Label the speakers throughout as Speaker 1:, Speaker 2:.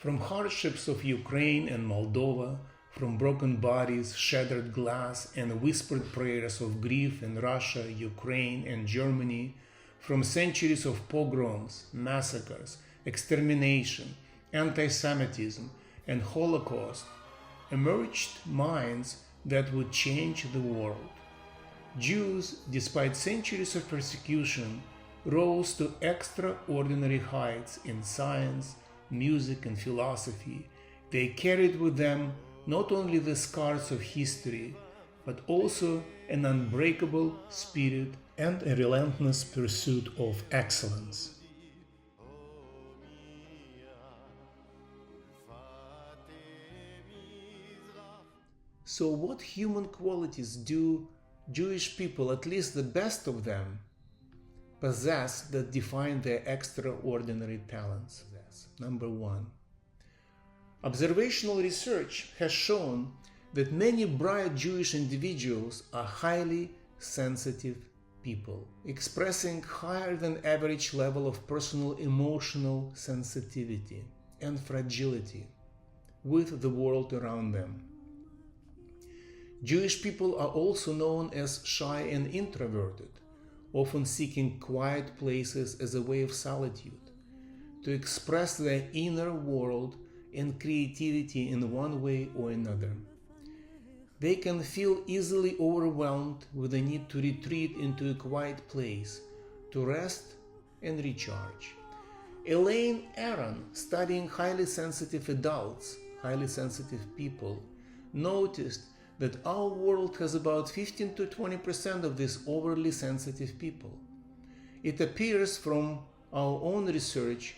Speaker 1: From hardships of Ukraine and Moldova, from broken bodies, shattered glass, and whispered prayers of grief in Russia, Ukraine, and Germany, from centuries of pogroms, massacres, extermination, anti-Semitism, and Holocaust, emerged minds that would change the world. Jews, despite centuries of persecution, rose to extraordinary heights in science, music, and philosophy. They carried with them not only the scars of history, but also an unbreakable spirit and a relentless pursuit of excellence. So what human qualities do Jewish people, at least the best of them, possess that define their extraordinary talents? Number one, observational research has shown that many bright Jewish individuals are highly sensitive people, expressing higher than average level of personal emotional sensitivity and fragility with the world around them. Jewish people are also known as shy and introverted, often seeking quiet places as a way of solitude, to express their inner world and creativity in one way or another. They can feel easily overwhelmed with the need to retreat into a quiet place, to rest and recharge. Elaine Aron, studying highly sensitive adults, highly sensitive people, noticed that our world has about 15 to 20% of these overly sensitive people. It appears from our own research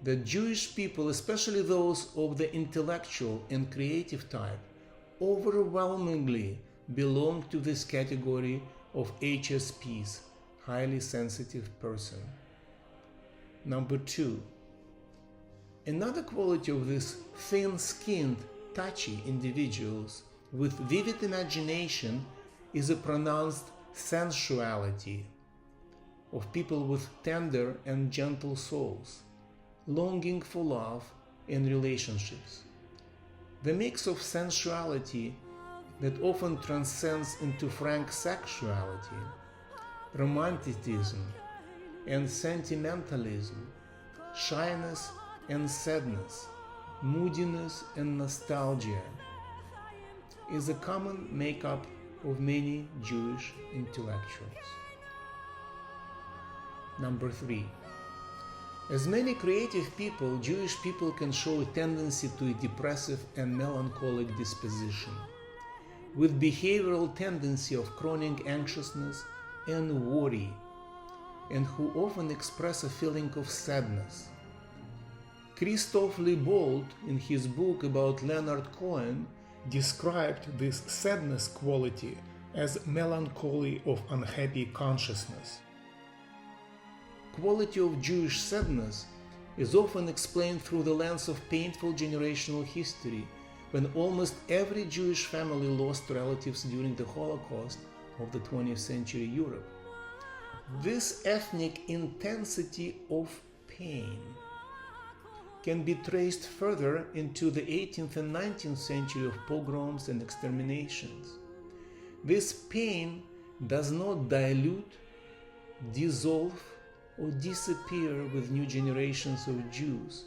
Speaker 1: that Jewish people, especially those of the intellectual and creative type, overwhelmingly belong to this category of HSPs, highly sensitive person. Number two, another quality of these thin-skinned, touchy individuals with vivid imagination is a pronounced sensuality of people with tender and gentle souls, longing for love and relationships. The mix of sensuality that often transcends into frank sexuality, romanticism and sentimentalism, shyness and sadness, moodiness and nostalgia, is a common makeup of many Jewish intellectuals. Number three, as many creative people, Jewish people can show a tendency to a depressive and melancholic disposition, with behavioral tendency of chronic anxiousness and worry, and who often express a feeling of sadness. Christoph Liebold, in his book about Leonard Cohen, described this sadness quality as melancholy of unhappy consciousness. Quality of Jewish sadness is often explained through the lens of painful generational history, when almost every Jewish family lost relatives during the Holocaust of the 20th century Europe. This ethnic intensity of pain can be traced further into the 18th and 19th century of pogroms and exterminations. This pain does not dilute, dissolve, or disappear with new generations of Jews,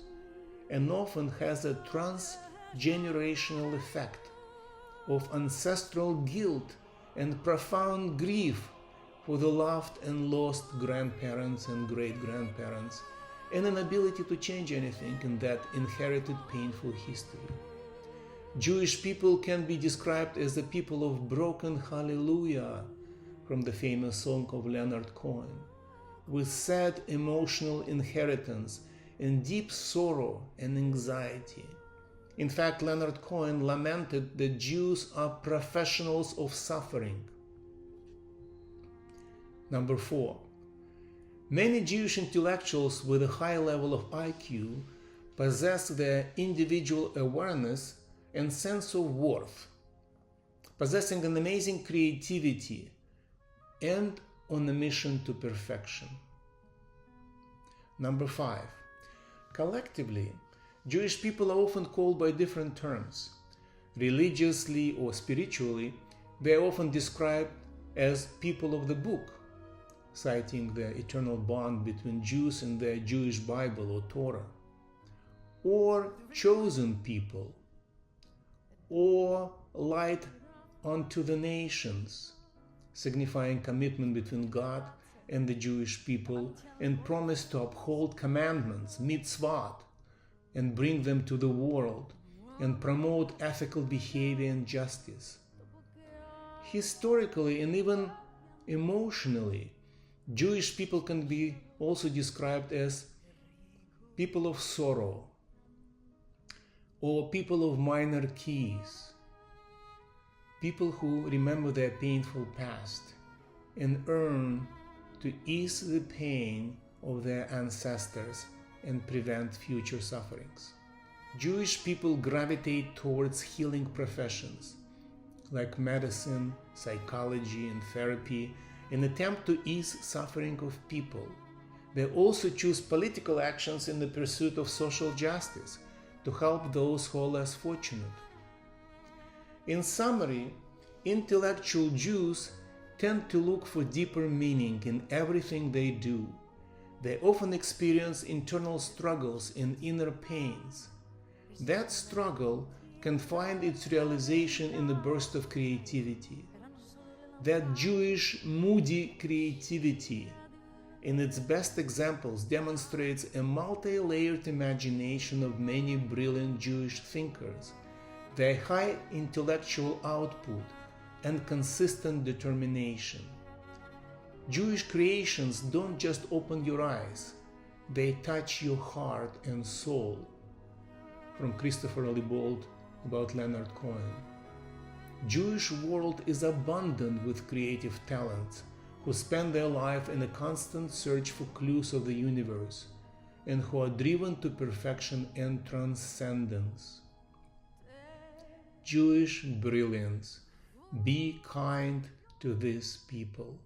Speaker 1: and often has a transgenerational effect of ancestral guilt and profound grief for the loved and lost grandparents and great-grandparents, and an ability to change anything in that inherited painful history. Jewish people can be described as the people of broken hallelujah, from the famous song of Leonard Cohen, with sad emotional inheritance and deep sorrow and anxiety. In fact, Leonard Cohen lamented that Jews are professionals of suffering. Number four, many Jewish intellectuals with a high level of IQ possess their individual awareness and sense of worth, possessing an amazing creativity and on a mission to perfection. Number five, collectively, Jewish people are often called by different terms. Religiously or spiritually, they are often described as people of the book, citing the eternal bond between Jews and their Jewish Bible or Torah, or chosen people, or light unto the nations, signifying commitment between God and the Jewish people and promise to uphold commandments, mitzvot, and bring them to the world and promote ethical behavior and justice. Historically and even emotionally, Jewish people can be also described as people of sorrow or people of minor keys, people who remember their painful past and yearn to ease the pain of their ancestors and prevent future sufferings. Jewish people gravitate towards healing professions like medicine, psychology, and therapy in an attempt to ease suffering of people. They also choose political actions in the pursuit of social justice to help those who are less fortunate. In summary, intellectual Jews tend to look for deeper meaning in everything they do. They often experience internal struggles and inner pains. That struggle can find its realization in the burst of creativity. That Jewish moody creativity, in its best examples, demonstrates a multi-layered imagination of many brilliant Jewish thinkers, their high intellectual output, and consistent determination. Jewish creations don't just open your eyes, they touch your heart and soul. From Christopher Liebold about Leonard Cohen. Jewish world is abundant with creative talents who spend their life in a constant search for clues of the universe and who are driven to perfection and transcendence. Jewish brilliance, be kind to these people.